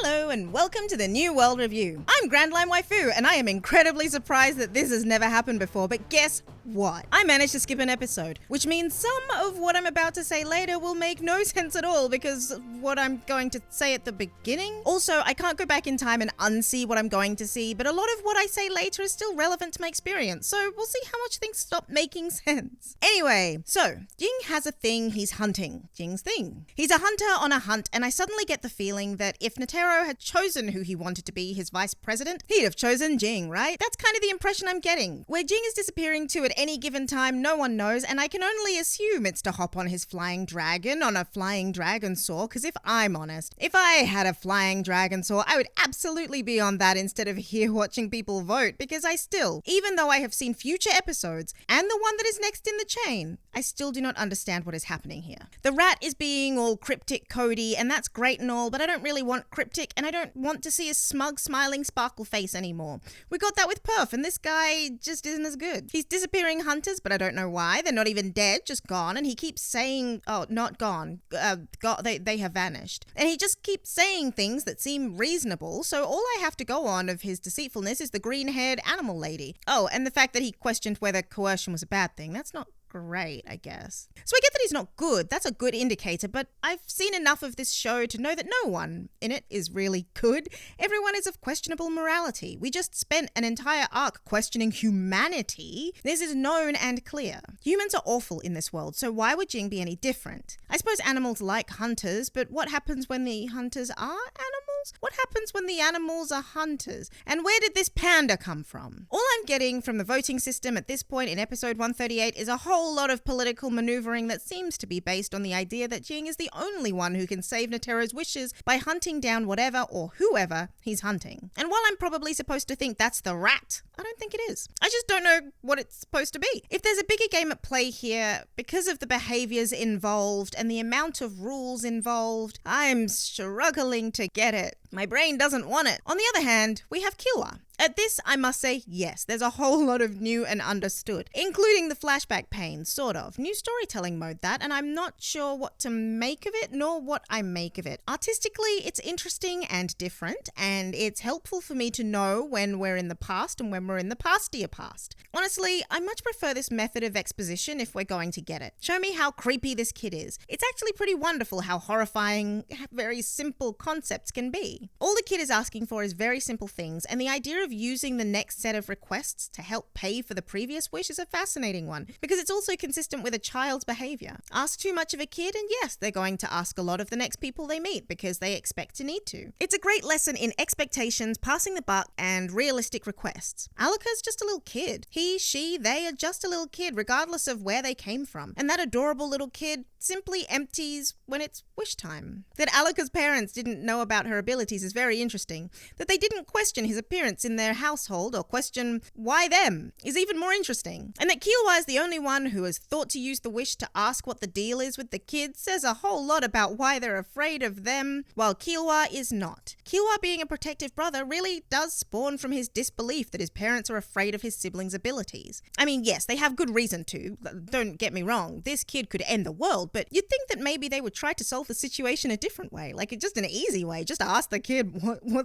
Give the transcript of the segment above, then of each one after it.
Hello and welcome to the New World Review. I'm Grandline Waifu and I am incredibly surprised that this has never happened before, but guess what? I managed to skip an episode, which means some of what I'm about to say later will make no sense at all because of what I'm going to say at the beginning. Also, I can't go back in time and unsee what I'm going to see, but a lot of what I say later is still relevant to my experience, so we'll see how much things stop making sense. Anyway, so Jing has a thing he's hunting. Jing's thing. He's a hunter on a hunt, and I suddenly get the feeling that if Netero had chosen who he wanted to be his vice president, he'd have chosen Jing, right? That's kind of the impression I'm getting. Where Jing is disappearing to at any given time, no one knows, and I can only assume it's to hop on his flying dragon on a flying dragon saw, because if I'm honest, if I had a flying dragon saw, I would absolutely be on that instead of here watching people vote, because I still, even though I have seen future episodes, and the one that is next in the chain, I still do not understand what is happening here. The rat is being all cryptic Cody, and that's great and all, but I don't really want cryptic, and I don't want to see a smug, smiling sparkle face anymore. We got that with Perf, and this guy just isn't as good. He's disappearing hunters, but I don't know why. They're not even dead, just gone, and he keeps saying, oh, not gone, they have vanished. And he just keeps saying things that seem reasonable, so all I have to go on of his deceitfulness is the green-haired animal lady. Oh, and the fact that he questioned whether coercion was a bad thing. That's not great, I guess. So I get that he's not good. That's a good indicator, but I've seen enough of this show to know that no one in it is really good. Everyone is of questionable morality. We just spent an entire arc questioning humanity. This is known and clear. Humans are awful in this world, so why would Jing be any different? I suppose animals like hunters, but what happens when the hunters are animals? What happens when the animals are hunters? And where did this panda come from? All I'm getting from the voting system at this point in episode 138 is a whole lot of political maneuvering that seems to be based on the idea that Jing is the only one who can save Netero's wishes by hunting down whatever or whoever he's hunting. And while I'm probably supposed to think that's the rat, I don't think it is. I just don't know what it's supposed to be. If there's a bigger game at play here, because of the behaviors involved and the amount of rules involved, I'm struggling to get it. My brain doesn't want it. On the other hand, we have Killua. At this, I must say, yes, there's a whole lot of new and understood, including the flashback pain, sort of. New storytelling mode, that, and I'm not sure what to make of it, nor what I make of it. Artistically, it's interesting and different, and it's helpful for me to know when we're in the past and when we're in the pastier past. Honestly, I much prefer this method of exposition if we're going to get it. Show me how creepy this kid is. It's actually pretty wonderful how horrifying very simple concepts can be. All the kid is asking for is very simple things, and the idea of using the next set of requests to help pay for the previous wish is a fascinating one, because it's also consistent with a child's behavior. Ask too much of a kid, and yes, they're going to ask a lot of the next people they meet because they expect to need to. It's a great lesson in expectations, passing the buck, and realistic requests. ALLUKA's just a little kid. He, she, they are just a little kid, regardless of where they came from. And that adorable little kid simply empties when it's wish time. That ALLUKA's parents didn't know about her abilities is very interesting. That they didn't question his appearance in their household or question why them is even more interesting. And that Killua is the only one who has thought to use the wish to ask what the deal is with the kids says a whole lot about why they're afraid of them, while Killua is not. Killua being a protective brother really does spawn from his disbelief that his parents are afraid of his siblings' abilities. I mean, yes, they have good reason to. Don't get me wrong, this kid could end the world, but you'd think that maybe they would try to solve the situation a different way, like just an easy way, just to ask the kid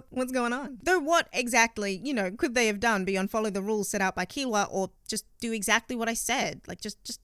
what's going on. Though what exactly, could they have done beyond follow the rules set out by Killua or just do exactly what I said? Like, just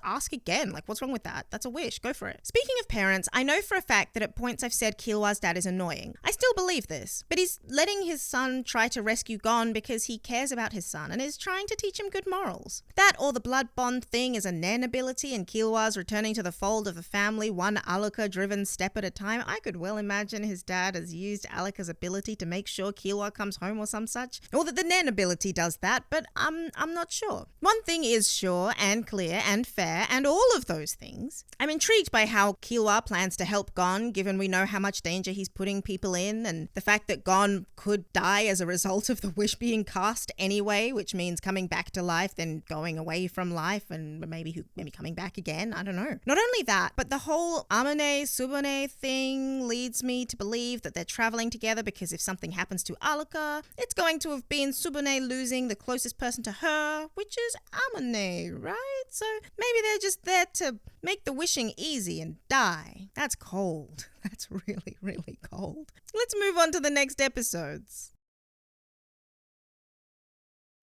ask again. Like, what's wrong with that? That's a wish. Go for it. Speaking of parents, I know for a fact that at points I've said Killua's dad is annoying. I still believe this, but he's letting his son try to rescue Gon because he cares about his son and is trying to teach him good morals. That or the blood bond thing is a Nen ability and Killua's returning to the fold of the family one ALLUKA-driven step at a time. I could well imagine his dad has used ALLUKA's ability to make sure Killua comes home or some such. Or that the Nen ability does that, but I'm not sure. One thing is sure and clear and fair and all of those things. I'm intrigued by how Killua plans to help Gon, given we know how much danger he's putting people in, and the fact that Gon could die as a result of the wish being cast anyway, which means coming back to life, then going away from life, and maybe coming back again. I don't know. Not only that, but the whole Amane-Subone thing leads me to believe that they're traveling together because if something happens to ALLUKA, it's going to have been Subone losing the closest person to her, which is Amane, right? So maybe they're just there to make the wishing easy and die. That's cold. That's really, really cold. Let's move on to the next episodes.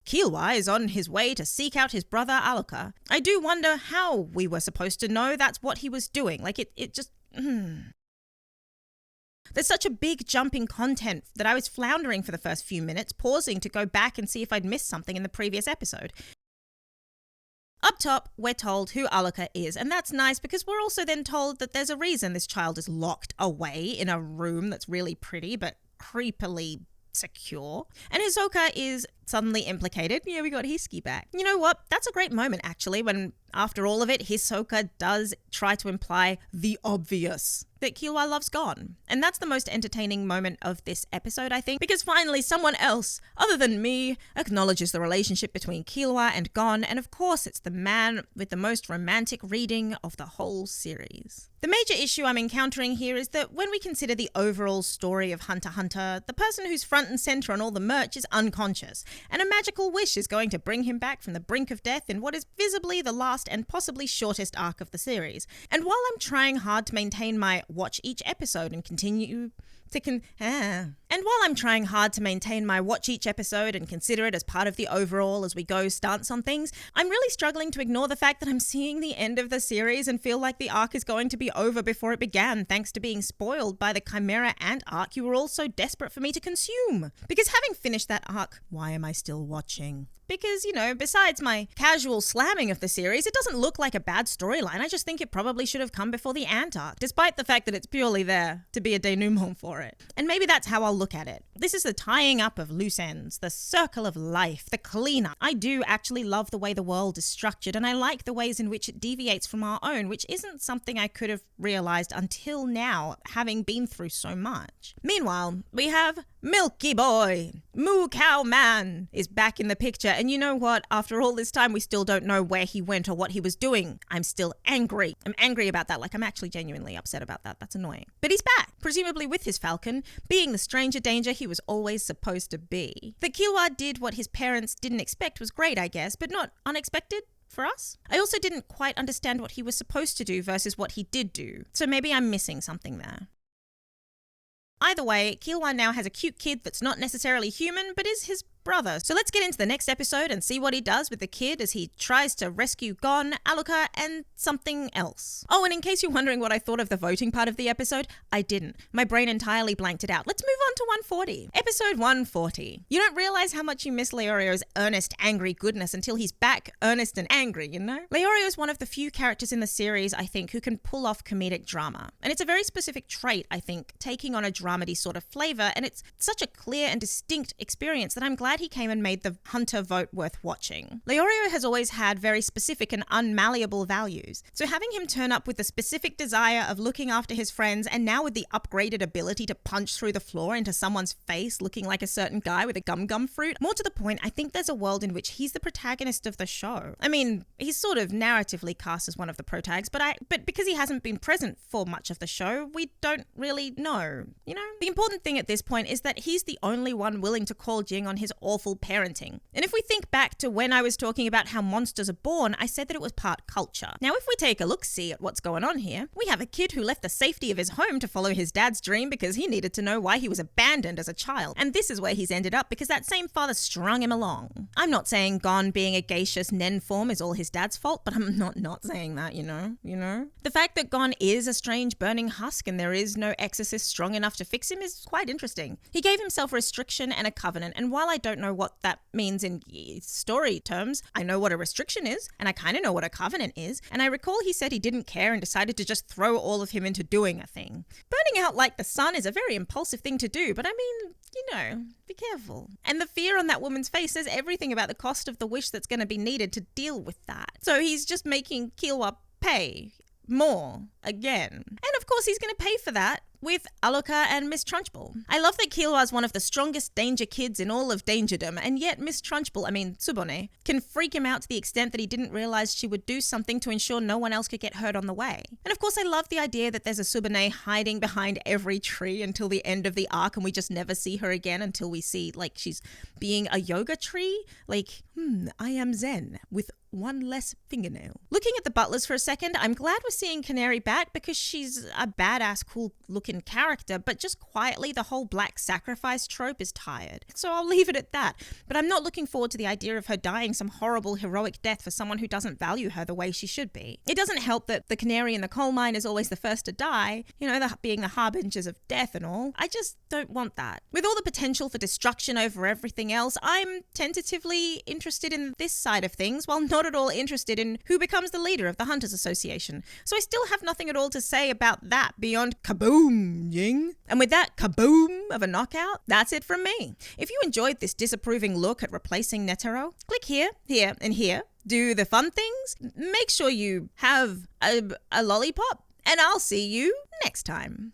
Killua is on his way to seek out his brother ALLUKA. I do wonder how we were supposed to know that's what he was doing. Like, it just... There's such a big jump in content that I was floundering for the first few minutes, pausing to go back and see if I'd missed something in the previous episode. Up top, we're told who ALLUKA is, and that's nice because we're also then told that there's a reason this child is locked away in a room that's really pretty but creepily secure. And Hisoka is suddenly implicated. Yeah, we got Hiski back. You know what? That's a great moment, actually, when after all of it, Hisoka does try to imply the obvious, that Killua loves Gon. And that's the most entertaining moment of this episode, I think, because finally someone else, other than me, acknowledges the relationship between Killua and Gon, and of course it's the man with the most romantic reading of the whole series. The major issue I'm encountering here is that when we consider the overall story of Hunter x Hunter, the person who's front and center on all the merch is unconscious, and a magical wish is going to bring him back from the brink of death in what is visibly the last and possibly shortest arc of the series. And while I'm trying hard to maintain my watch each episode and continue to consider it as part of the overall as we go stance on things, I'm really struggling to ignore the fact that I'm seeing the end of the series and feel like the arc is going to be over before it began, thanks to being spoiled by the Chimera Ant arc you were all so desperate for me to consume. Because having finished that arc, why am I still watching? Because, you know, besides my casual slamming of the series, it doesn't look like a bad storyline. I just think it probably should have come before the Ant arc, despite the fact that it's purely there to be a denouement for it. And maybe that's how I'll look at it. This is the tying up of loose ends, the circle of life, the cleanup. I do actually love the way the world is structured, and I like the ways in which it deviates from our own, which isn't something I could have realized until now, having been through so much. Meanwhile, we have Milky Boy. Moo Cow Man is back in the picture, and you know what? After all this time, we still don't know where he went or what he was doing. I'm still angry. I'm angry about that. Like, I'm actually genuinely upset about that. That's annoying. But he's back, presumably with his falcon, being the stranger danger he was always supposed to be. That Killua did what his parents didn't expect was great, I guess, but not unexpected for us. I also didn't quite understand what he was supposed to do versus what he did do, so maybe I'm missing something there. Either way, Killua now has a cute kid that's not necessarily human, but is his brother. So let's get into the next episode and see what he does with the kid as he tries to rescue Gon, ALLUKA, and something else. Oh, and in case you're wondering what I thought of the voting part of the episode, I didn't. My brain entirely blanked it out. Let's move on to 140. Episode 140. You don't realize how much you miss Leorio's earnest, angry goodness until he's back earnest and angry, you know? Leorio is one of the few characters in the series, I think, who can pull off comedic drama. And it's a very specific trait, I think, taking on a dramedy sort of flavor, and it's such a clear and distinct experience that I'm glad he came and made the Hunter vote worth watching. Leorio has always had very specific and unmalleable values, so having him turn up with the specific desire of looking after his friends and now with the upgraded ability to punch through the floor into someone's face looking like a certain guy with a gum fruit, more to the point, I think there's a world in which he's the protagonist of the show. I mean, he's sort of narratively cast as one of the protags, but because he hasn't been present for much of the show, we don't really know, you know? The important thing at this point is that he's the only one willing to call Jing on his awful parenting. And if we think back to when I was talking about how monsters are born, I said that it was part culture. Now, if we take a look-see at what's going on here, we have a kid who left the safety of his home to follow his dad's dream because he needed to know why he was abandoned as a child. And this is where he's ended up because that same father strung him along. I'm not saying Gon being a gaseous Nen form is all his dad's fault, but I'm not saying that, you know? The fact that Gon is a strange burning husk and there is no exorcist strong enough to fix him is quite interesting. He gave himself a restriction and a covenant, and while I don't know what that means in story terms, I know what a restriction is, and I kind of know what a covenant is, and I recall he said he didn't care and decided to just throw all of him into doing a thing. Burning out like the sun is a very impulsive thing to do, but I mean, you know, be careful. And the fear on that woman's face says everything about the cost of the wish that's going to be needed to deal with that. So he's just making Killua pay more again. And of course he's going to pay for that with ALLUKA and Miss Trunchbull. I love that Killua is one of the strongest danger kids in all of Dangerdom, and yet Miss Trunchbull, Tsubone, can freak him out to the extent that he didn't realize she would do something to ensure no one else could get hurt on the way. And of course, I love the idea that there's a Tsubone hiding behind every tree until the end of the arc, and we just never see her again until we see, like, she's being a yoga tree. Like, I am Zen with one less fingernail. Looking at the butlers for a second, I'm glad we're seeing Canary back because she's a badass, cool looking character, but just quietly the whole black sacrifice trope is tired. So I'll leave it at that. But I'm not looking forward to the idea of her dying some horrible heroic death for someone who doesn't value her the way she should be. It doesn't help that the canary in the coal mine is always the first to die, being the harbingers of death and all. I just don't want that. With all the potential for destruction over everything else, I'm tentatively interested in this side of things, while not at all interested in who becomes the leader of the Hunters Association. So I still have nothing at all to say about that beyond kaboom, ying. And with that kaboom of a knockout, that's it from me. If you enjoyed this disapproving look at replacing Netero, click here, here, and here. Do the fun things. Make sure you have a lollipop, and I'll see you next time.